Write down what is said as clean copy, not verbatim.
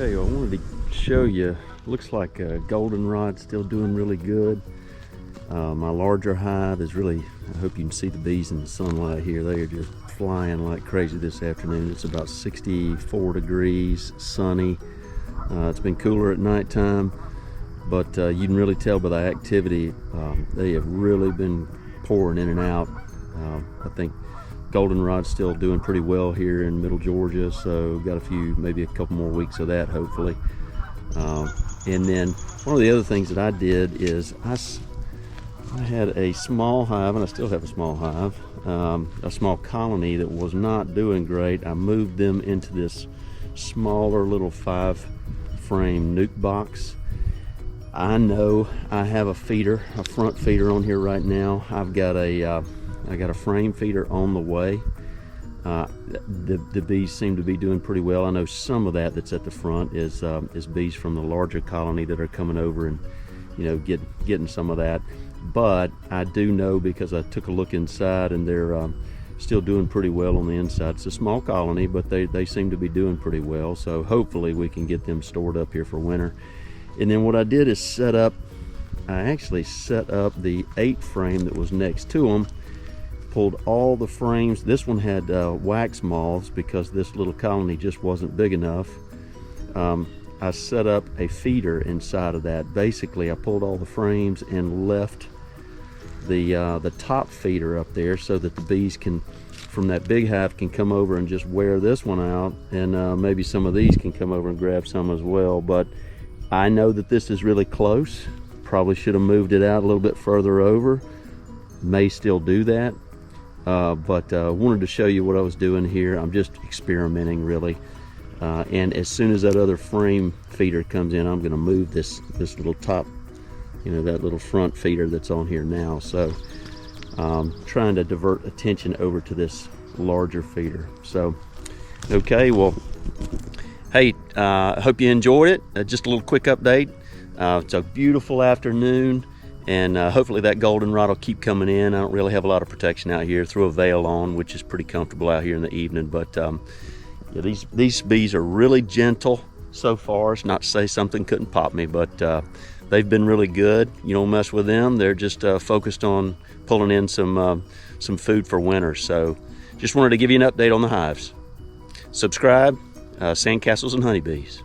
Okay, I wanted to show you, looks like goldenrod's still doing really good. My larger hive is really, I hope you can see the bees in the sunlight here. They are just flying like crazy this afternoon. It's about 64 degrees, sunny. It's been cooler at nighttime, but you can really tell by the activity. They have really been pouring in and out. I think goldenrod's still doing pretty well here in middle Georgia, so got a few, maybe a couple more weeks of that hopefully. And then one of the other things that I did is I had a small hive, and I still have a small hive, a small colony that was not doing great. I moved them into this smaller little 5-frame nuke box. I know I have a feeder, a front feeder on here right now. I've got I got a frame feeder on the way. The bees seem to be doing pretty well. I know some of that's at the front is bees from the larger colony that are coming over and, you know, getting some of that. But I do know, because I took a look inside, and they're still doing pretty well on the inside. It's a small colony, but they seem to be doing pretty well. So hopefully we can get them stored up here for winter. And then what I did is I actually set up the 8-frame that was next to them. Pulled all the frames. This one had wax moths because this little colony just wasn't big enough. I set up a feeder inside of that. Basically, I pulled all the frames and left the top feeder up there so that the bees from that big hive can come over and just wear this one out, and maybe some of these can come over and grab some as well. But I know that this is really close. Probably should have moved it out a little bit further over. May still do that. But wanted to show you what I was doing here. I'm just experimenting really, and as soon as that other frame feeder comes in, I'm going to move this little top, you know, that little front feeder that's on here now. So trying to divert attention over to this larger feeder. So okay, well, hey, I hope you enjoyed it. Just a little quick update. It's a beautiful afternoon, and hopefully that goldenrod will keep coming in. I don't really have a lot of protection out here. Throw a veil on, which is pretty comfortable out here in the evening. But yeah, these bees are really gentle so far. It's not to say something couldn't pop me, but they've been really good. You don't mess with them. They're just focused on pulling in some food for winter. So just wanted to give you an update on the hives. Subscribe, Sandcastles and Honeybees.